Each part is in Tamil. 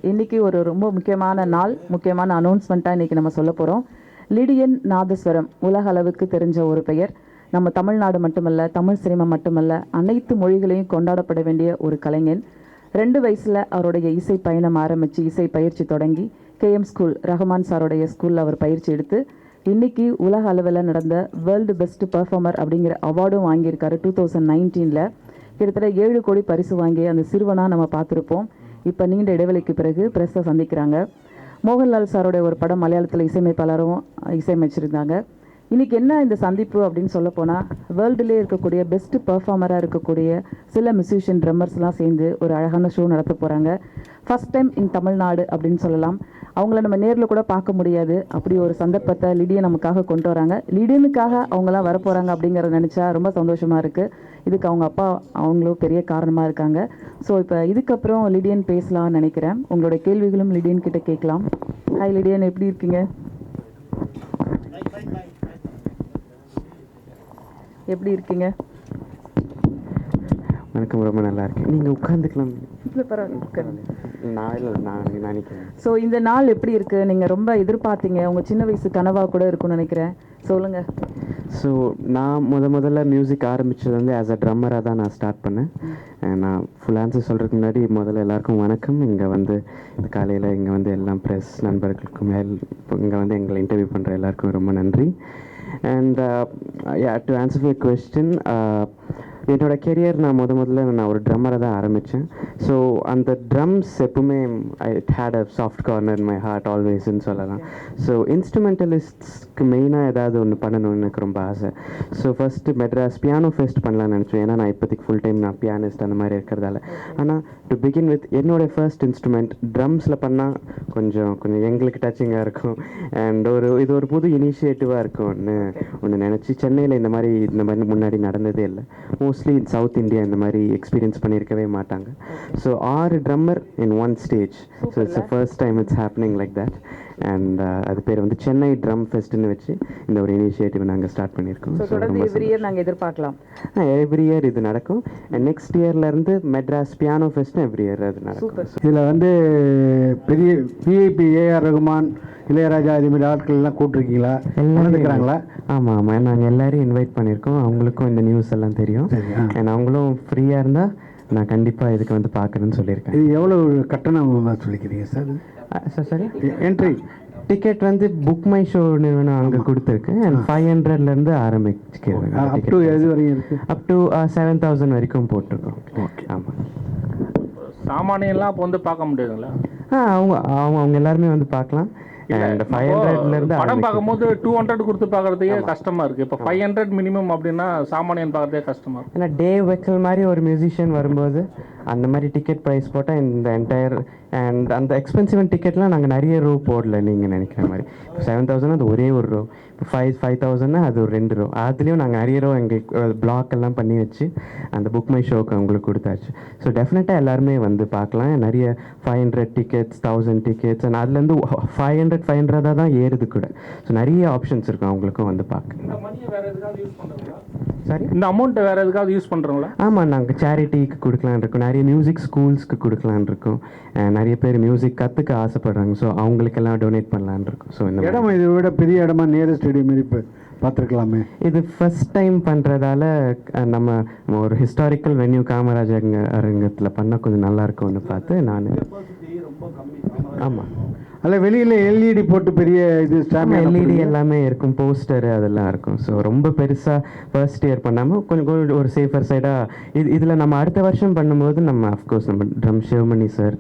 இன்றைக்கி ஒரு ரொம்ப முக்கியமான நாள், முக்கியமான அனௌன்ஸ்மெண்ட்டாக இன்றைக்கி நம்ம சொல்ல போகிறோம். லிடியன் நாதஸ்வரம் உலக அளவுக்கு தெரிஞ்ச ஒரு பெயர். நம்ம தமிழ்நாடு மட்டுமல்ல, தமிழ் சினிமா மட்டுமல்ல, அனைத்து மொழிகளையும் கொண்டாடப்பட வேண்டிய ஒரு கலைஞன். 2 வயசில் அவருடைய இசை பயணம் ஆரம்பித்து இசை பயிற்சி தொடங்கி கேஎம் ஸ்கூல், ரஹ்மான் சாருடைய ஸ்கூலில் அவர் பயிற்சி எடுத்து இன்றைக்கி உலக அளவில் நடந்த வேர்ல்டு பெஸ்ட் பெர்ஃபார்மர் அப்படிங்கிற அவார்டும் வாங்கியிருக்காரு 2019. கிட்டத்தட்ட 7 கோடி பரிசு வாங்கிய அந்த சிறுவனாக நம்ம பார்த்துருப்போம். இப்போ நீண்ட இடைவெளிக்கு பிறகு ப்ரெஸ்ஸை சந்திக்கிறாங்க. மோகன்லால் சாரோடைய ஒரு படம் மலையாளத்தில் இசையமைப்பாளரும் இசையமைச்சிருந்தாங்க. இன்றைக்கி என்ன இந்த சந்திப்பு அப்படின்னு சொல்ல போனால், வேர்ல்டுலேயே இருக்கக்கூடிய பெஸ்ட்டு பெர்ஃபார்மராக இருக்கக்கூடிய சில மியூசிஷியன் ட்ரம்மர்ஸ்லாம் சேர்ந்து ஒரு அழகான ஷோ நடத்த போகிறாங்க. ஃபஸ்ட் டைம் இன் தமிழ்நாடு அப்படின்னு சொல்லலாம். அவங்கள நம்ம நேரில் கூட பார்க்க முடியாது. அப்படி ஒரு சந்தர்ப்பத்தை லிடியன் நமக்காக கொண்டு வராங்க. லிடியனுக்காக அவங்களாம் வரப்போகிறாங்க அப்படிங்கிறத நினச்சா ரொம்ப சந்தோஷமாக இருக்குது. இதுக்கு அவங்க அப்பா அவங்களும் பெரிய காரணமாக இருக்காங்க. ஸோ இப்போ இதுக்கப்புறம் லிடியன் பேசலாம்னு நினைக்கிறேன். உங்களுடைய கேள்விகளும் லிடியன் கிட்ட கேட்கலாம். ஹாய் லிடியன், எப்படி இருக்கீங்க? எப்படி இருக்கீங்க? வணக்கம், ரொம்ப நல்லா இருக்கேன். நீங்கள் உட்காந்துக்கலாம். இல்லை, பரவாயில்ல. நான் நினைக்கிறேன். ஸோ இந்த நாள் எப்படி இருக்குது? நீங்கள் ரொம்ப எதிர்பார்த்தீங்க, உங்கள் சின்ன வயசு கனவாக கூட இருக்கும்னு நினைக்கிறேன். சொல்லுங்கள். ஸோ நான் முதல்ல மியூசிக் ஆரம்பித்தது வந்து ஆஸ் அ ட்ரம்மராக தான் நான் ஸ்டார்ட் பண்ணேன். நான் ஃபுல் ஆன்சர் சொல்கிறதுக்கு முன்னாடி முதல்ல எல்லாருக்கும் வணக்கம். இங்கே வந்து இந்த காலையில் இங்கே வந்து எல்லாம் ப்ரெஸ் நண்பர்களுக்கும் இங்கே வந்து எங்களை இன்டர்வியூ பண்ணுற எல்லாருக்கும் ரொம்ப நன்றி. And to answer your question, என்னோடய கெரியர் நான் முதல்ல நான் ஒரு ட்ரம்மரை தான் ஆரம்பித்தேன். ஸோ அந்த ட்ரம்ஸ் எப்பவுமே it had a soft corner in my heart ஆல்வேஸ்ன்னு சொல்லலாம். ஸோ இன்ஸ்ட்ருமெண்டலிஸ்ட்க்கு மெயினாக ஏதாவது ஒன்று பண்ணணும்னு எனக்கு ரொம்ப ஆசை. So first Madras piano fest பண்ணலான்னு நினச்சேன். ஏன்னா நான் இப்போதைக்கு ஃபுல் டைம் நான் பியானிஸ்ட் அந்த மாதிரி இருக்கிறதால. ஆனால் டு பிகின் வித் என்னோடய ஃபர்ஸ்ட் இன்ஸ்ட்ருமெண்ட் ட்ரம்ஸில் பண்ணால் கொஞ்சம் எங்களுக்கு டச்சிங்காக இருக்கும். அண்ட் இது ஒரு புது இனிஷியேட்டிவாக இருக்கும்னு ஒன்று நினச்சி சென்னையில் இந்த மாதிரி முன்னாடி நடந்ததே இல்லை. மோஸ்ட்லி சவுத் இந்தியா இந்த மாதிரி எக்ஸ்பீரியன்ஸ் பண்ணியிருக்கவே மாட்டாங்க. So 6 drummer in one stage. So it's a first time it's happening like that. And அது பேர் வந்து சென்னை ட்ரம் ஃபெஸ்ட்னு வச்சு இந்த ஒரு இனிஷியேட்டிவ் நாங்கள் ஸ்டார்ட் பண்ணியிருக்கோம். எவ்ரி இயர் நாங்கள் எதிர்பார்க்கலாம். எவ்ரி இயர் இது நடக்கும். அண்ட் நெக்ஸ்ட் இயர்லேருந்து Madras piano fest every year அது நடக்கும். இதில் வந்து பெரிய விஐபி ஏஆர் ரகுமான், இளையராஜா இது மாதிரி ஆட்கள் எல்லாம் கூப்பிட்டுருக்கீங்களா? எல்லாம் இருக்கிறாங்களா? ஆமாம், நாங்கள் எல்லாரையும் இன்வைட் பண்ணியிருக்கோம். அவங்களுக்கும் இந்த நியூஸ் எல்லாம் தெரியும். அண்ட் அவங்களும் ஃப்ரீயாக இருந்தால் நான் கண்டிப்பாக இதுக்கு வந்து பார்க்குறேன்னு சொல்லியிருக்கேன். இது எவ்வளோ கட்டணம் சொல்லிக்கிறீங்க சார்? சரி, என்ட்ரி டிக்கெட் வந்து புக் மை ஷோ நிறுவனம் அங்கே கொடுத்துருக்கு. அண்ட் 500லேருந்து ஆரம்பிச்சுக்கிறேன். அப் டு எது வரைக்கும் இருக்குது? அப் டு 7,000 வரைக்கும் போட்டிருக்கோம். ஓகே. ஆமாம். சாமானியெல்லாம் அப்போ வந்து பார்க்க முடியாதுங்களா? அவங்க எல்லாருமே வந்து பார்க்கலாம். அண்ட் 500லேருந்து படம் பார்க்கும்போது 200 கொடுத்து பார்க்குறதுக்கே கஷ்டமாக இருக்குது. இப்போ 500 மினிமம் அப்படின்னா சாமானியன் பார்க்குறதே கஷ்டமாக இருக்குது. ஏன்னா டேவ் வெக்கல் மாதிரி ஒரு மியூசிஷியன் வரும்போது அந்த மாதிரி டிக்கெட் ப்ரைஸ் போட்டால் இந்த என்டையர் அண்ட் அந்த எக்ஸ்பென்சிவ் டிக்கெட்லாம் நாங்கள் நிறைய ரோ போடல நீங்கள் நினைக்கிற மாதிரி. இப்போ 7,000 அது ஒரே ஒரு ரோ. இப்போ 5,000 அது ஒரு 2 ரோ. அதுலேயும் நாங்கள் நிறைய ரோ எங்களுக்கு பிளாக் எல்லாம் பண்ணி வச்சு அந்த புக் மை ஷோக்கு அவங்களுக்கு கொடுத்தாச்சு. ஸோ டெஃபினட்டாக எல்லாருமே வந்து பார்க்கலாம். நிறைய 500 டிக்கெட்ஸ், 1000 டிக்கெட்ஸ், அண்ட் அதுலேருந்து 500 தான் ஏறுது கூட. ஸோ நிறைய ஆப்ஷன்ஸ் இருக்கும் அவங்களுக்கும் வந்து பார்க்க. சரி, இந்த அமௌண்ட்டை வேறு எதுக்காவது யூஸ் பண்ணுறோங்களா? ஆமாம், நாங்கள் சேரிட்டிக்கு கொடுக்கலான் இருக்கோம். நிறைய மியூசிக் ஸ்கூல்ஸ்க்கு கொடுக்கலான் இருக்கோம். நிறைய பேர் மியூசிக் கற்றுக்க ஆசைப்படுறாங்க. ஸோ அவங்களுக்கெல்லாம் டொனேட் பண்ணலான் இருக்கோம். ஸோ இந்த இடம் இதை விட பெரிய இடமா நேரு ஸ்டேடியம் மாரி இப்போ பார்த்துருக்கலாமே. இது ஃபஸ்ட் டைம் பண்ணுறதால நம்ம ஒரு ஹிஸ்டாரிக்கல் வென்யூ காமராஜ் அரங்கத்தில் பண்ணால் கொஞ்சம் நல்லாயிருக்கும்னு பார்த்து நான். ஆமாம், அதில் வெளியில் எல்இடி போட்டு பெரிய இது எல்இடி எல்லாமே இருக்கும், போஸ்டரு அதெல்லாம் இருக்கும். ஸோ ரொம்ப பெருசாக ஃபர்ஸ்ட் இயர் பண்ணாமல் கொஞ்சம் ஒரு சேஃபர் சைடாக இதில் நம்ம அடுத்த வருஷம் பண்ணும்போது நம்ம அஃப்கோர்ஸ் நம்ம ட்ரம் சிவமணி சார்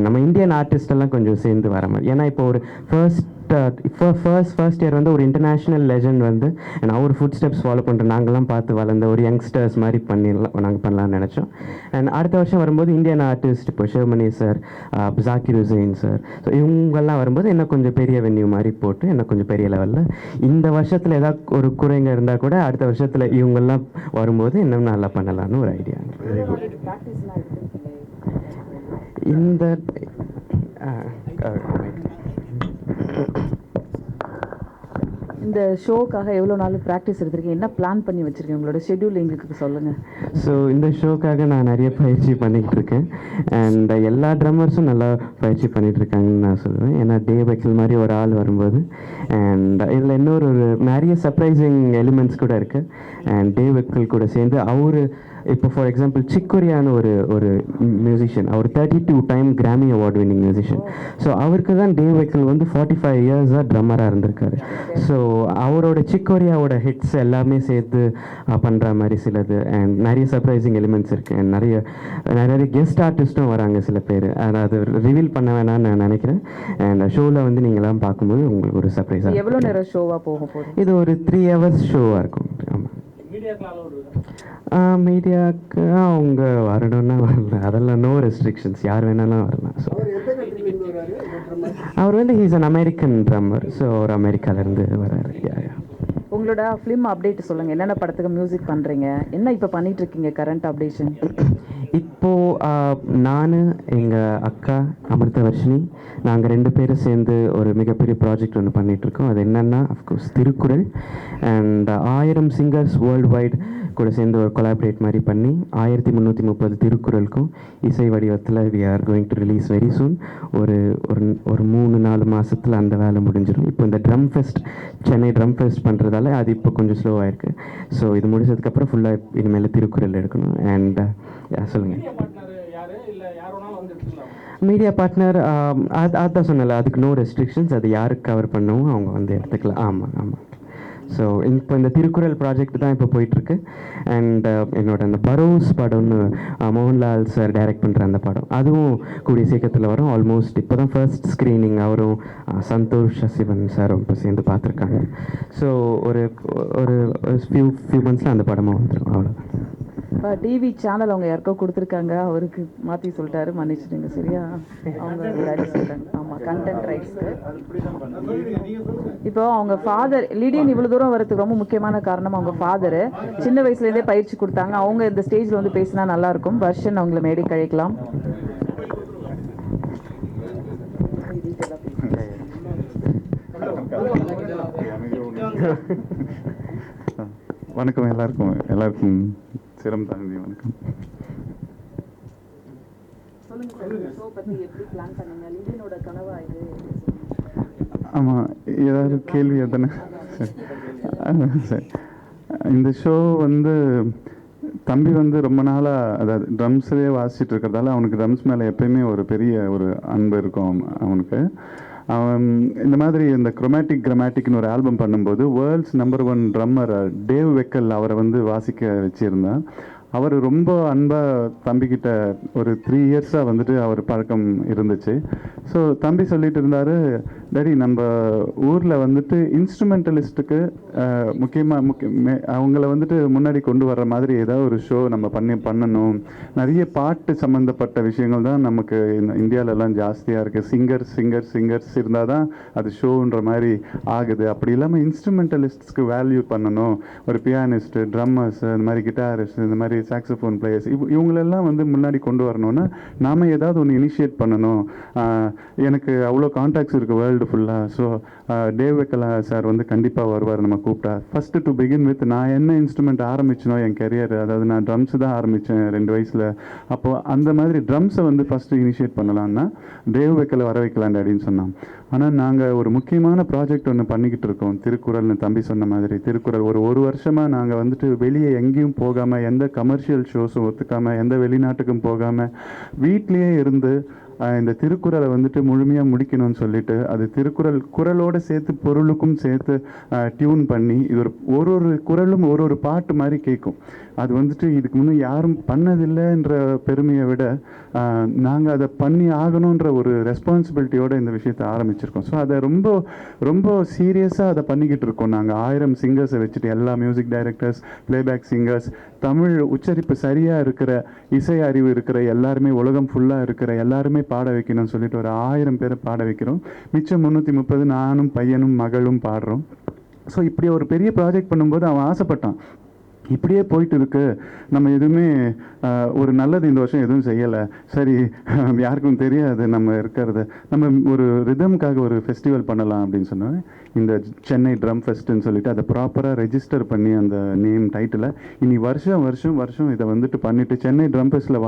நம்ம இந்தியன் ஆர்டிஸ்டெல்லாம் கொஞ்சம் சேர்ந்து வர மாதிரி. ஏன்னா இப்போ ஒரு ஃபர்ஸ்ட் இயர் வந்து ஒரு இன்டர்நேஷ்னல் லெஜண்ட் வந்து அவர் ஃபுட் ஸ்டெப்ஸ் ஃபாலோ பண்ணுற நாங்கள்லாம் பார்த்து வளர்ந்த ஒரு யங்ஸ்டர்ஸ் மாதிரி நாங்கள் பண்ணலாம்னு நினச்சோம். அண்ட் அடுத்த வருஷம் வரும்போது இந்தியன் ஆர்டிஸ்ட் இப்போ Sivamani sir, Zakir Hussain sir, so இவங்கெல்லாம் வரும்போது என்ன கொஞ்சம் பெரிய வென்யூ மாதிரி போட்டு என்ன கொஞ்சம் பெரிய லெவலில் இந்த வருஷத்தில் ஏதாவது ஒரு குறைங்க இருந்தால் கூட அடுத்த வருஷத்தில் இவங்கெல்லாம் வரும்போது இன்னும் நல்லா பண்ணலான்னு ஒரு ஐடியா. இந்த இந்த ஷோக்காக எவ்வளோ நாள் ப்ராக்டிஸ் எடுத்திருக்கீங்க, என்ன பிளான் பண்ணி வச்சுருக்கீங்க, உங்களோட ஷெட்யூல் எங்களுக்கு சொல்லுங்கள். ஸோ இந்த ஷோக்காக நான் நிறைய பயிற்சி பண்ணிக்கிட்டு இருக்கேன். அண்ட் எல்லா ட்ரம்மர்ஸும் நல்லா பயிற்சி பண்ணிகிட்டு இருக்காங்கன்னு நான் சொல்லுவேன். ஏன்னா டேவ் வெக்கல் மாதிரி ஒரு ஆள் வரும்போது, அண்ட் இதில் இன்னொரு நிறைய சர்ப்ரைசிங் எலிமெண்ட்ஸ் கூட இருக்குது. அண்ட் டேவ் வெக்கல் கூட சேர்ந்து அவர் இப்போ ஃபார் எக்ஸாம்பிள் சிக்கோரியான ஒரு மியூசிஷியன், அவர் 32 டைம் கிராமி அவார்ட் வின்னிங் மியூசிஷியன். ஸோ அவருக்கு தான் டேவ் வெக்கல் வந்து 45 இயர்ஸாக ட்ரம்மராக இருந்திருக்காரு. ஸோ அவரோட சிக்கோரியாவோட ஹிட்ஸ் எல்லாமே சேர்த்து பண்ணுற மாதிரி சிலது, அண்ட் நிறைய சர்ப்ரைசிங் எலிமெண்ட்ஸ் இருக்குது. அண்ட் நிறைய கெஸ்ட் ஆர்டிஸ்ட்டும் வராங்க சில பேர். அது ரிவீல் பண்ண வேணாம்னு நான் நினைக்கிறேன். அண்ட் ஷோவில் வந்து நீங்களாம் பார்க்கும்போது உங்களுக்கு ஒரு சர்ப்ரைஸாக. எவ்வளோ நேரம் ஷோவாக போக போகுது? இது ஒரு 3 hours ஷோவாக இருக்கும். ஆமாம், மீடியாவுக்கு அவங்க வரணும்னா வரல, அதெல்லாம் நோ ரெஸ்ட்ரிக்ஷன்ஸ், யார் வேணாலும் வரலாம். ஸோ அவர் வந்து he's an American drummer. So அவர் அமெரிக்காவிலேருந்து வர்றாரு. உங்களோட ஃபிலிம் அப்டேட் சொல்லுங்கள், என்னென்ன படத்துக்கு மியூசிக் பண்ணுறீங்க, என்ன இப்போ பண்ணிட்டு இருக்கீங்க கரண்ட் அப்டேஷன்? இப்போது நான் எங்கள் அக்கா அமிர்தவர்ஷினி நாங்கள் 2 பேரும் சேர்ந்து ஒரு மிகப்பெரிய ப்ராஜெக்ட் ஒன்று பண்ணிகிட்ருக்கோம். அது என்னென்னா of course Thirukkural. And 1000 singers world wide கூட சேர்ந்து ஒரு கொலாபரேட் மாதிரி பண்ணி 1330 திருக்குறளுக்கும் இசை வடிவத்தில் we are going to release very soon. ஒரு 3-4 மாதத்தில் அந்த வேலை முடிஞ்சிடும். இப்போ இந்த drum fest, Chennai drum fest பண்ணுறதால அது இப்போ கொஞ்சம் ஸ்லோவாக இருக்குது. ஸோ இது முடிச்சதுக்கப்புறம் ஃபுல்லாக இனிமேல் திருக்குறள் எடுக்கணும். அண்ட் சொல்லுங்கள், மீடியா பார்ட்னர் அதான் சொன்னல, அதுக்கு நோ ரெஸ்ட்ரிக்ஷன்ஸ், அது யாருக்கு கவர் பண்ணவும் அவங்க வந்து எடுத்துக்கலாம். ஆமாம் ஆமாம். ஸோ இப்போ இந்த திருக்குறள் ப்ராஜெக்ட் தான் இப்போ போயிட்டுருக்கு. அண்ட் என்னோட அந்த பரோஸ் படம்னு மோகன்லால் சார் டைரக்ட் பண்ணுற அந்த படம், அதுவும் கூடிய சீக்கிரத்தில் வரும். ஆல்மோஸ்ட் இப்போ தான் ஃபர்ஸ்ட் ஸ்க்ரீனிங் அவரும் சந்தோஷ் சிவன் சாரும் இப்போ சேர்ந்து பார்த்துருக்காங்க. ஸோ ஒரு ஃபியூ மந்த்ஸில் அந்த படமாக வந்துடும். அவ்வளோதான். இப்போ டிவி சேனல் அவங்க யாருக்கோ கொடுத்துருக்காங்க, அவருக்கு மாற்றி சொல்லிட்டாரு, மன்னிச்சுடுங்க. சரியா? அவங்க டாடி சொல்லிட்டாங்க. ஆமாம், கண்டென்ட் ரைட்ஸ்க்கு. இப்போ அவங்க ஃபாதர் லிடியன் இவ்வளோ தூரம் வரதுக்கு ரொம்ப முக்கியமான காரணம் அவங்க ஃபாதரு சின்ன வயசுலேருந்தே பயிற்சி கொடுத்தாங்க. அவங்க இந்த ஸ்டேஜில் வந்து பேசினா நல்லாயிருக்கும். வர்ஷன் அவங்கள மேடை கழிக்கலாம். வணக்கம் எல்லாருக்கும் சிரம் தாண்டி வணக்கம். ஆமாம், ஏதாவது கேள்வி எத்தனை? சரி, இந்த ஷோ வந்து தம்பி வந்து ரொம்ப நாளாக, அதாவது ட்ரம்ஸ்லேயே வாசிச்சுட்டு இருக்கிறதால அவனுக்கு ட்ரம்ஸ் மேலே எப்பயுமே ஒரு பெரிய ஒரு அன்பு இருக்கும் அவனுக்கு. அவன் இந்த மாதிரி இந்த கிராமட்டிக்னு ஒரு ஆல்பம் பண்ணும்போது வேர்ல்ட்ஸ் நம்பர் 1 ட்ரம்மர் டேவ் வெக்கல் அவரை வந்து வாசிக்க வச்சுருந்தான். அவர் ரொம்ப அன்பாக தம்பிக்கிட்ட ஒரு 3 இயர்ஸாக வந்துட்டு அவர் பழக்கம் இருந்துச்சு. ஸோ தம்பி சொல்லிட்டு இருந்தார், டாடி நம்ம ஊரில் வந்துட்டு இன்ஸ்ட்ருமெண்டலிஸ்ட்டுக்கு அவங்கள வந்துட்டு முன்னாடி கொண்டு வர்ற மாதிரி ஏதாவது ஒரு ஷோ நம்ம பண்ணணும். நிறைய பாட்டு சம்மந்தப்பட்ட விஷயங்கள் தான் நமக்கு இந்தியாவிலலாம் ஜாஸ்தியாக இருக்குது. சிங்கர்ஸ் இருந்தால் தான் அது ஷோன்ற மாதிரி ஆகுது. அப்படி இல்லாமல் இன்ஸ்ட்ருமெண்டலிஸ்ட்ஸ்க்கு வேல்யூ பண்ணணும். ஒரு பியானிஸ்ட்டு, ட்ரம்மர்ஸ், இந்த மாதிரி கிட்டாரிஸ்ட், இந்த மாதிரி சாக்ஸோஃபோன் பிளேயர்ஸ், இவங்களெல்லாம் வந்து முன்னாடி கொண்டு வரணும்னா நாம் ஏதாவது ஒன்று இனிஷியேட் பண்ணணும். எனக்கு அவ்வளோ கான்டாக்ட்ஸ் இருக்குது வேர்ல்டு ஃபுல்லாக. ஸோ டேவ் வெக்கல் சார் வந்து கண்டிப்பாக வருவார் நம்ம கூப்பிட்டா. ஃபஸ்ட்டு டு பிகின் வித் நான் என்ன இன்ஸ்ட்ருமெண்ட் ஆரம்பிச்சனோ என் கெரியர், அதாவது நான் ட்ரம்ஸ் தான் ஆரம்பித்தேன் 2 வயசில். அப்போது அந்த மாதிரி ட்ரம்ஸை வந்து ஃபஸ்ட்டு இனிஷியேட் பண்ணலான்னா டேவ் வெக்கலை வர வைக்கலாம் அப்படின்னு சொன்னான். ஆனால் நாங்கள் ஒரு முக்கியமான ப்ராஜெக்ட் ஒன்று பண்ணிக்கிட்டு இருக்கோம், திருக்குறள்னு தம்பி சொன்ன மாதிரி. திருக்குறள் ஒரு வருஷமாக நாங்கள் வந்துட்டு வெளியே எங்கேயும் போகாமல், எந்த கமர்ஷியல் ஷோஸும் ஒத்துக்காமல், எந்த வெளிநாட்டுக்கும் போகாமல் வீட்லேயே இருந்து இந்த திருக்குறளை வந்துட்டு முழுமையாக முடிக்கணும்னு சொல்லிட்டு, அது குறளோடு சேர்த்து பொருளுக்கும் சேர்த்து டியூன் பண்ணி, இது ஒரு குறளும் ஒரு பாட்டு மாதிரி கேட்கும். அது வந்துட்டு இதுக்கு முன்னே யாரும் பண்ணதில்லைன்ற பெருமையை விட நாங்கள் அதை பண்ணி ஆகணுன்ற ஒரு ரெஸ்பான்சிபிலிட்டியோடு இந்த விஷயத்தை ஆரம்பிச்சிருக்கோம். ஸோ அதை ரொம்ப ரொம்ப சீரியஸாக அதை பண்ணிக்கிட்டு இருக்கோம். நாங்கள் 1000 சிங்கர்ஸை வச்சுட்டு, எல்லா music directors, playback singers, Tamil உச்சரிப்பு சரியாக இருக்கிற, இசை அறிவு இருக்கிற எல்லாருமே, உலகம் ஃபுல்லாக இருக்கிற எல்லாருமே பாட வைக்கணும்னு சொல்லிட்டு ஒரு 1000 பேரை பாட வைக்கிறோம். மிச்சம் 330 நானும் பையனும் மகளும் பாடுறோம். ஸோ இப்படி ஒரு பெரிய ப்ராஜெக்ட் பண்ணும்போது அவன் ஆசைப்பட்டான், இப்படியே போயிட்டு இருக்கு, நம்ம எதுவுமே ஒரு நல்லது இந்த வருஷம் எதுவும் செய்யலை, சரி யாருக்கும் தெரியாது நம்ம இருக்கிறத, நம்ம ஒரு ரிதம்காக ஒரு ஃபெஸ்டிவல் பண்ணலாம் அப்படின்னு சொன்னோம். இந்த சென்னை ட்ரம் ஃபெஸ்ட்டுன்னு சொல்லிட்டு அதை ப்ராப்பராக ரெஜிஸ்டர் பண்ணி அந்த நேம் டைட்டிலை இனி வருஷம் வருஷம் வருஷம் இதை வந்துட்டு பண்ணிவிட்டு சென்னை ட்ரம் ஃபெஸ்ட்டில்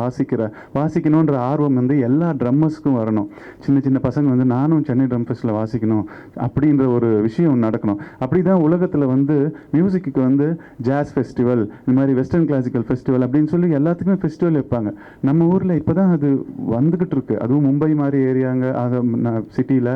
வாசிக்கணுன்ற ஆர்வம் வந்து எல்லா ட்ரம்மர்ஸ்க்கும் வரணும். சின்ன சின்ன பசங்க வந்து நானும் சென்னை ட்ரம் ஃபெஸ்ட்டில் வாசிக்கணும் அப்படின்ற ஒரு விஷயம் நடக்கணும். அப்படி தான் உலகத்தில் வந்து மியூசிக்கு வந்து ஜாஸ் ஃபெஸ்டிவல், இந்த மாதிரி வெஸ்டர்ன் கிளாசிக்கல் ஃபெஸ்டிவல் அப்படின்னு சொல்லி எல்லாத்துக்குமே ஃபெஸ்டிவல் வைப்பாங்க. நம்ம ஊரில் இப்போ தான் அது வந்துக்கிட்டு இருக்கு. அதுவும் மும்பை மாதிரி ஏரியாங்க, அதை சிட்டியில்,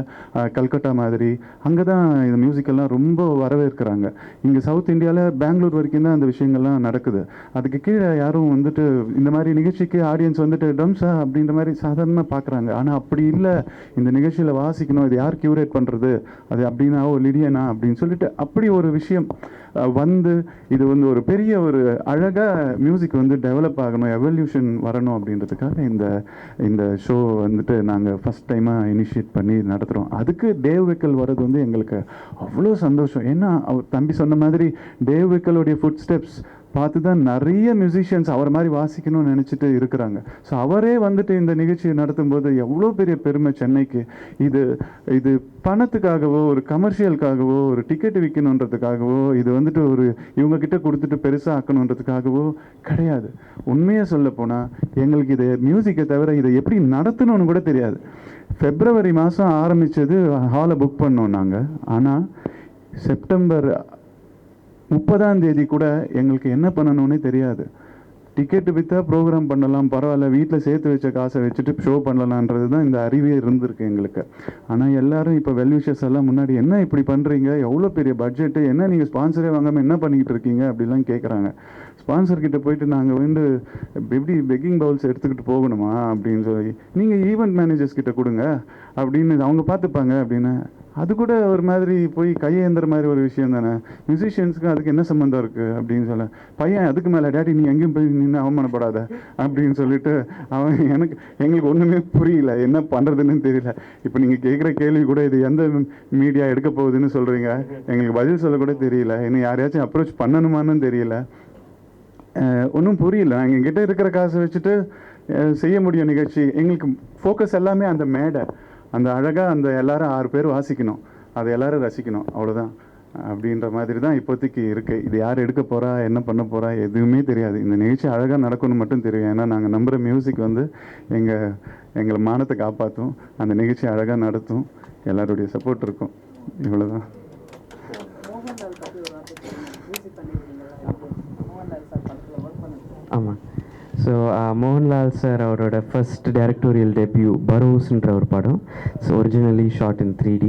கல்கட்டா மாதிரி அங்கே தான் இந்த மியூசிக்கெல்லாம் ரொம்ப வரவேற்கிறாங்க. இங்கே சவுத் இந்தியாவில் பெங்களூர் வரைக்கும் தான் அந்த விஷயங்கள்லாம் நடக்குது. அதுக்கு கீழே யாரும் வந்துட்டு இந்த மாதிரி நிகழ்ச்சிக்கு ஆடியன்ஸ் வந்துட்டு ட்ரம்ஸா அப்படின்ற மாதிரி சாதாரணமாக பார்க்குறாங்க. ஆனால் அப்படி இல்லை, இந்த நிகழ்ச்சியில் வாசிக்கணும், இது யார் கியூரேட் பண்ணுறது, அது அப்படின்னா லிடியனா அப்படின்னு சொல்லிட்டு அப்படி ஒரு விஷயம் வந்து இது வந்து ஒரு பெரிய ஒரு அழகாக மியூசிக் வந்து டெவலப் ஆகணும், எவல்யூஷன் வரணும் அப்படின்றதுக்காக இந்த ஷோ வந்துட்டு நாங்கள் ஃபஸ்ட் டைமாக இனிஷியேட் பண்ணி நடத்துகிறோம். அதுக்கு டேவ் விக்கல் வர்றது வந்து எங்களுக்கு அவ்வளோ சந்தோஷம். ஏன்னா அவர் தம்பி சொன்ன மாதிரி டேவ் விக்கலுடைய ஃபுட் ஸ்டெப்ஸ் பார்த்து தான் நிறைய மியூசிஷியன்ஸ் அவர் மாதிரி வாசிக்கணும்னு நினச்சிட்டு இருக்கிறாங்க. ஸோ அவரே வந்துட்டு இந்த நிகழ்ச்சியை நடத்தும்போது எவ்வளோ பெரிய பெருமை சென்னைக்கு. இது பணத்துக்காகவோ ஒரு கமர்ஷியலுக்காகவோ ஒரு டிக்கெட் விற்கணுன்றதுக்காகவோ இது வந்துட்டு ஒரு இவங்கக்கிட்ட கொடுத்துட்டு பெருசாக ஆக்கணுன்றதுக்காகவோ கிடையாது. உண்மையாக சொல்ல போனால் எங்களுக்கு இது மியூசிக்கை தவிர இதை எப்படி நடத்தணும்னு கூட தெரியாது. February மாதம் ஆரம்பித்தது, ஹாலை புக் பண்ணோம் நாங்கள். ஆனால் செப்டம்பர் 30ஆம் தேதி கூட எங்களுக்கு என்ன பண்ணணும்னே தெரியாது. டிக்கெட்டு விற்றா ப்ரோக்ராம் பண்ணலாம், பரவாயில்ல, வீட்டில் சேர்த்து வச்ச காசை வச்சுட்டு ஷோ பண்ணலான்றது தான் இந்த அறிவே இருந்திருக்கு எங்களுக்கு. ஆனால் எல்லாரும் இப்போ வெல்விஷர்ஸ் எல்லாம் முன்னாடி என்ன இப்படி பண்ணுறீங்க, எவ்வளோ பெரிய பட்ஜெட்டு, என்ன நீங்கள் ஸ்பான்சரே வாங்காமல் என்ன பண்ணிக்கிட்டு இருக்கீங்க அப்படிலாம் கேட்குறாங்க. ஸ்பான்சர்கிட்ட போயிட்டு நாங்கள் வந்து எப்படி பெக்கிங் பவுல்ஸ் எடுத்துக்கிட்டு போகணுமா அப்படின்னு சொல்லி, நீங்கள் ஈவெண்ட் மேனேஜர்ஸ் கிட்ட கொடுங்க அப்படின்னு அவங்க பார்த்துப்பாங்க அப்படின்னு. அது கூட ஒரு மாதிரி போய் கையேந்திர மாதிரி ஒரு விஷயம் தானே. மியூசிஷியன்ஸுக்கு அதுக்கு என்ன சம்மந்தம் இருக்குது அப்படின்னு சொல்ல, பையன் அதுக்கு மேலே டேடி நீ எங்கேயும் போய் நின்று அவமானப்படாத அப்படின்னு சொல்லிட்டு அவன் எங்களுக்கு ஒன்றுமே புரியல, என்ன பண்ணுறதுன்னு தெரியல. இப்போ நீங்கள் கேட்குற கேள்வி கூட இது எந்த மீடியா எடுக்க போகுதுன்னு சொல்கிறீங்க, எங்களுக்கு பதில் சொல்ல கூட தெரியல. இன்னும் யாரையாச்சும் அப்ரோச் பண்ணணுமான்னு தெரியல, ஒன்றும் புரியல. நாங்கள் எங்கிட்ட இருக்கிற காசை வச்சுட்டு செய்ய முடியும் நிகழ்ச்சி. எங்களுக்கு ஃபோக்கஸ் எல்லாமே அந்த மேடை, அந்த அழகாக அந்த எல்லாரும் 6 பேர் வாசிக்கணும், அதை எல்லாரும் ரசிக்கணும், அவ்வளோதான் அப்படின்ற மாதிரி தான் இப்போதைக்கு இருக்குது. இது யார் எடுக்க போகிறா, என்ன பண்ண போகிறா எதுவுமே தெரியாது. இந்த நிகழ்ச்சி அழகாக நடக்கணும்னு மட்டும் தெரியும். ஏன்னா நாங்கள் நம்புகிற மியூசிக் வந்து எங்களை மானத்தை காப்பாற்றும், அந்த நிகழ்ச்சி அழகாக நடத்தும், எல்லாருடைய சப்போர்ட் இருக்கும், இவ்வளோதான். ஆமாம். ஸோ மோகன்லால் சார் அவரோட ஃபர்ஸ்ட் டைரக்டோரியல் டெபியூ பரோஸ்ன்ற ஒரு படம். So originally shot in 3D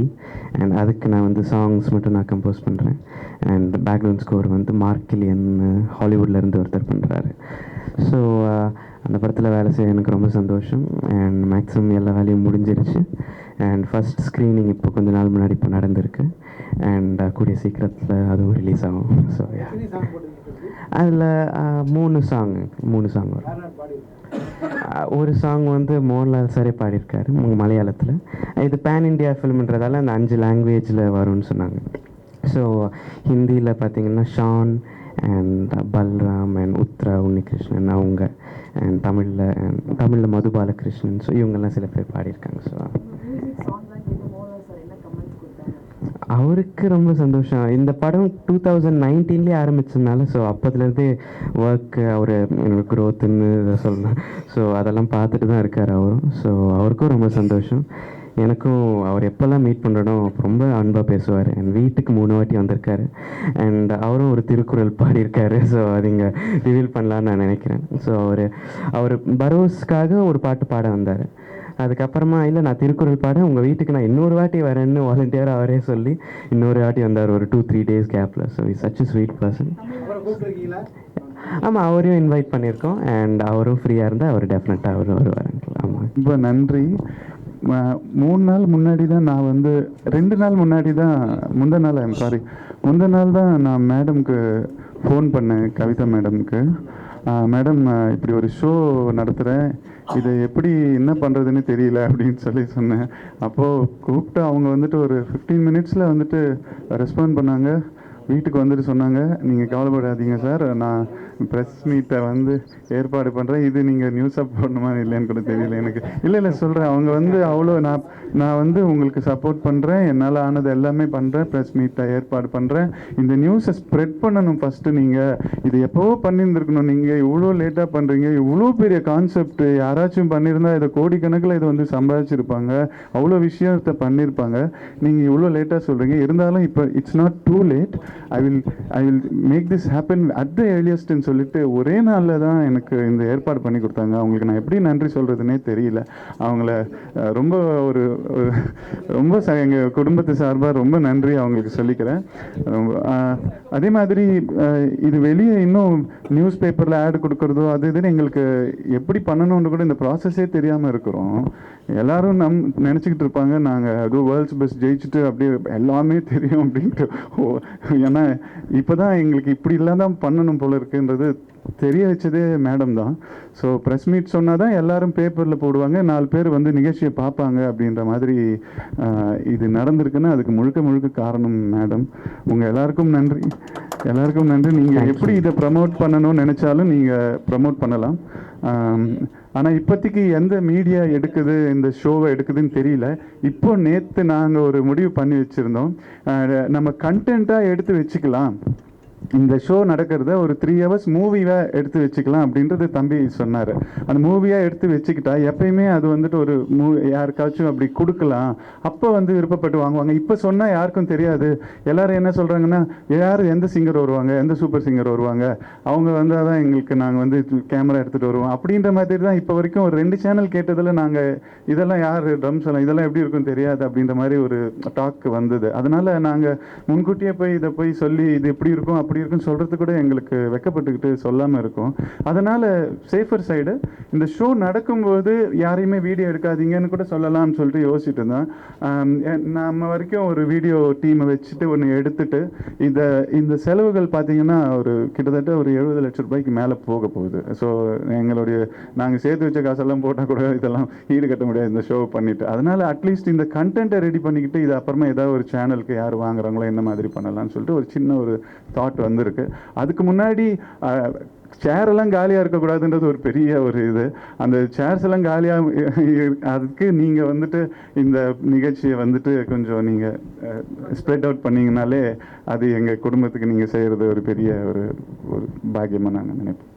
and அதுக்கு நான் வந்து சாங்ஸ் மட்டும் நான் கம்போஸ் பண்ணுறேன். அண்ட் பேக்ரவுண்ட் ஸ்கோர் வந்து மார்க் கில்லியன் ஹாலிவுட்லேருந்து ஒருத்தர் பண்ணுறாரு. ஸோ அந்த படத்தில் வேலை செய்ய எனக்கு ரொம்ப சந்தோஷம். அண்ட் மேக்ஸிமம் எல்லா வேலையும் முடிஞ்சிருச்சு. அண்ட் ஃபஸ்ட் ஸ்க்ரீனிங் இப்போ கொஞ்ச நாள் முன்னாடி இப்போ நடந்திருக்கு. அண்ட் கூடிய சீக்கிரத்தில் அதுவும் ரிலீஸ் ஆகும். ஸோ அதில் 3 சாங் வரும். ஒரு சாங் வந்து மோகன்லால் சாரே பாடியிருக்காரு மலையாளத்தில். இது பேன் இண்டியா ஃபிலிம்ன்றதால அந்த 5 லாங்குவேஜில் வரும்னு சொன்னாங்க. ஸோ ஹிந்தியில் பார்த்தீங்கன்னா ஷான் அண்ட் பல்ராம் அண்ட் உத்ரா உன்னிகிருஷ்ணன் அவங்க, அண்ட் தமிழில் மது பாலகிருஷ்ணன். ஸோ இவங்கெல்லாம் சில பேர் பாடியிருக்காங்க. ஸோ அவருக்கு ரொம்ப சந்தோஷம். இந்த படம் 2019 ஆரம்பிச்சதுனால ஸோ அப்போதுலேருந்தே ஒர்க்கு அவர் என்னோட க்ரோத்துன்னு இதை சொல்லணும். ஸோ அதெல்லாம் பார்த்துட்டு தான் இருக்கார் அவரும். ஸோ அவருக்கும் ரொம்ப சந்தோஷம். எனக்கும் அவர் எப்போல்லாம் மீட் பண்ணுறனோ ரொம்ப அன்பாக பேசுவார். என் வீட்டுக்கு 3 வாட்டி வந்திருக்காரு. அண்ட் அவரும் ஒரு திருக்குறள் பாடியிருக்காரு. ஸோ அது இங்கே ரிவீல் பண்ணலான்னு நான் நினைக்கிறேன். ஸோ அவர் பரோஸ்க்காக ஒரு பாட்டு பாட வந்தார். அதுக்கப்புறமா இல்லை நான் திருக்குறள் பாட உங்கள் வீட்டுக்கு நான் இன்னொரு வாட்டி வரேன்னு வாலண்டியராக அவரே சொல்லி இன்னொரு வாட்டி வந்தார் ஒரு 2-3 days கேப்பில். So is such a sweet person. ஆமாம், அவரையும் இன்வைட் பண்ணியிருக்கோம். அண்ட் அவரும் ஃப்ரீயாக இருந்தால் அவர் டெஃபினட்டாக அவரும் வருவாருங்க. ஆமாம், ரொம்ப நன்றி. 3 நாள் முன்னாடி தான் நான் வந்து 2 நாள் முன்னாடி தான் முந்தின நாள் தான் நான் மேடம்க்கு ஃபோன் பண்ணேன், கவிதா மேடம்க்கு. மேடம் இப்படி ஒரு ஷோ நடத்துகிறேன், இதை எப்படி என்ன பண்ணுறதுன்னு தெரியல அப்படின்னு சொன்னேன். அப்போது கூப்பிட்டு அவங்க வந்துட்டு ஒரு 15 minutes வந்துட்டு ரெஸ்பாண்ட் பண்ணாங்க. வீட்டுக்கு வந்துட்டு சொன்னாங்க, நீங்கள் கவலைப்படாதீங்க சார், நான் ப்ரெஸ் மீட்டை வந்து ஏற்பாடு பண்ணுறேன், இது நீங்கள் நியூஸாக போடணுமா இல்லைன்னு கூட தெரியல எனக்கு. இல்லை சொல்கிறேன், அவங்க வந்து அவ்வளோ நான் வந்து உங்களுக்கு சப்போர்ட் பண்ணுறேன், என்னால் ஆனது எல்லாமே பண்ணுறேன், ப்ரெஸ் மீட்டை ஏற்பாடு பண்ணுறேன், இந்த நியூஸை ஸ்ப்ரெட் பண்ணணும் ஃபஸ்ட்டு. நீங்கள் இது எப்போவோ பண்ணியிருந்துருக்கணும், நீங்கள் இவ்வளோ லேட்டாக பண்ணுறீங்க, இவ்வளோ பெரிய கான்செப்ட் யாராச்சும் பண்ணியிருந்தா இதை கோடிக்கணக்கில் இதை வந்து சம்பாதிச்சிருப்பாங்க, அவ்வளோ விஷயத்தை பண்ணியிருப்பாங்க, நீங்கள் இவ்வளோ லேட்டாக சொல்கிறீங்க. இருந்தாலும் இப்போ it's not too late, I will make this happen at the ஏர்லியஸ்ட்னு சொல்லிட்டு ஒரே நாளில் தான் எனக்கு இந்த ஏற்பாடு பண்ணி கொடுத்தாங்க. அவங்களுக்கு நான் எப்படி நன்றி சொல்கிறதுனே தெரியல. அவங்கள ரொம்ப ரொம்ப எங்கள் குடும்பத்து சார்பாக ரொம்ப நன்றி அவங்களுக்கு சொல்லிக்கிறேன். அதே மாதிரி இது வெளியே இன்னும் நியூஸ் பேப்பரில் ஆட் கொடுக்குறதோ அது இதுன்னு எங்களுக்கு எப்படி பண்ணணும்னு கூட இந்த ப்ராசஸே தெரியாமல் இருக்கிறோம். எல்லாரும் நினச்சிக்கிட்டு இருப்பாங்க நாங்கள் அது வேர்ல்ட்ஸ் பெஸ்ட் ஜெயிச்சுட்டு அப்படியே எல்லாமே தெரியும் அப்படின்ட்டு. ஏன்னா இப்போ தான் எங்களுக்கு இப்படி இல்லாதான் பண்ணணும் போல இருக்குன்றது தெரிய வச்சதே மேடம் தான். ஸோ ப்ரெஸ் மீட் சொன்னால் தான் எல்லாரும் பேப்பரில் போடுவாங்க, 4 பேர் வந்து நிகழ்ச்சியை பார்ப்பாங்க அப்படின்ற மாதிரி இது நடந்திருக்குன்னா அதுக்கு முழுக்க காரணம் மேடம். உங்கள் எல்லாருக்கும் நன்றி. நீங்கள் எப்படி இதை ப்ரமோட் பண்ணணும்னு நினச்சாலும் நீங்கள் ப்ரமோட் பண்ணலாம். ஆனால் இப்போதைக்கு எந்த மீடியா எடுக்குது இந்த ஷோவை எடுக்குதுன்னு தெரியல. இப்போ நேற்று நாங்கள் ஒரு முடிவு பண்ணி வச்சுருந்தோம், நம்ம கண்டென்ட்டாக எடுத்து வச்சுக்கலாம், இந்த ஷோ நடக்கிறத ஒரு 3 hours மூவியாக எடுத்து வச்சுக்கலாம் அப்படின்றது தம்பி சொன்னார். அந்த மூவியாக எடுத்து வச்சுக்கிட்டா எப்பயுமே அது வந்துட்டு ஒரு யாருக்காச்சும் அப்படி கொடுக்கலாம், அப்போ வந்து விருப்பப்பட்டு வாங்குவாங்க. இப்போ சொன்னால் யாருக்கும் தெரியாது. எல்லாரும் என்ன சொல்கிறாங்கன்னா, யார் எந்த சிங்கர் வருவாங்க, எந்த சூப்பர் சிங்கர் வருவாங்க, அவங்க வந்தால் தான் எங்களுக்கு நாங்கள் வந்து கேமரா எடுத்துகிட்டு வருவோம் அப்படின்ற மாதிரி தான் இப்போ வரைக்கும் ஒரு 2 சேனல் கேட்டதில் நாங்கள் இதெல்லாம் யார் ட்ரம்ஸ் எல்லாம் இதெல்லாம் எப்படி இருக்கும் தெரியாது அப்படின்ற மாதிரி ஒரு டாக் வந்தது. அதனால் நாங்கள் முன்கூட்டியே இதை போய் சொல்லி இது எப்படி இருக்கும் அப்படி இருக்குன்னு சொல்கிறது கூட எங்களுக்கு வெக்கப்பட்டுக்கிட்டு சொல்லாமல் இருக்கும். அதனால் சேஃபர் சைடு இந்த ஷோ நடக்கும்போது யாரையுமே வீடியோ எடுக்காதீங்கன்னு கூட சொல்லலாம்னு சொல்லிட்டு யோசிச்சுட்டு இருந்தோம். நம்ம வரைக்கும் ஒரு வீடியோ டீமை வச்சுட்டு ஒன்று எடுத்துட்டு இந்த செலவுகள் பார்த்தீங்கன்னா ஒரு கிட்டத்தட்ட ஒரு 70 லட்சம் ரூபாய்க்கு மேலே போக போகுது. ஸோ நாங்கள் சேர்த்து வச்ச காசெல்லாம் போட்டால் கூட இதெல்லாம் ஈடு கட்ட முடியாது இந்த ஷோ பண்ணிவிட்டு. அதனால் அட்லீஸ்ட் இந்த கண்டென்ட்டை ரெடி பண்ணிக்கிட்டு இது அப்புறமா ஏதாவது ஒரு சேனலுக்கு யார் வாங்குறாங்களோ என்ன மாதிரி பண்ணலாம்னு சொல்லிட்டு ஒரு சின்ன ஒரு தாட் வந்திருக்கு. அதுக்கு முன்னாடி சேரெல்லாம் காலியாக இருக்கக்கூடாதுன்றது ஒரு பெரிய ஒரு இது. அந்த சேர்ஸ் எல்லாம் காலியாக அதுக்கு நீங்கள் வந்துட்டு இந்த நிகழ்ச்சியை வந்துட்டு கொஞ்சம் நீங்கள் ஸ்ப்ரெட் அவுட் பண்ணிங்கனாலே அது எங்கள் குடும்பத்துக்கு நீங்கள் செய்கிறது ஒரு பெரிய ஒரு பாக்கியமாக நாங்கள் நினைப்போம்.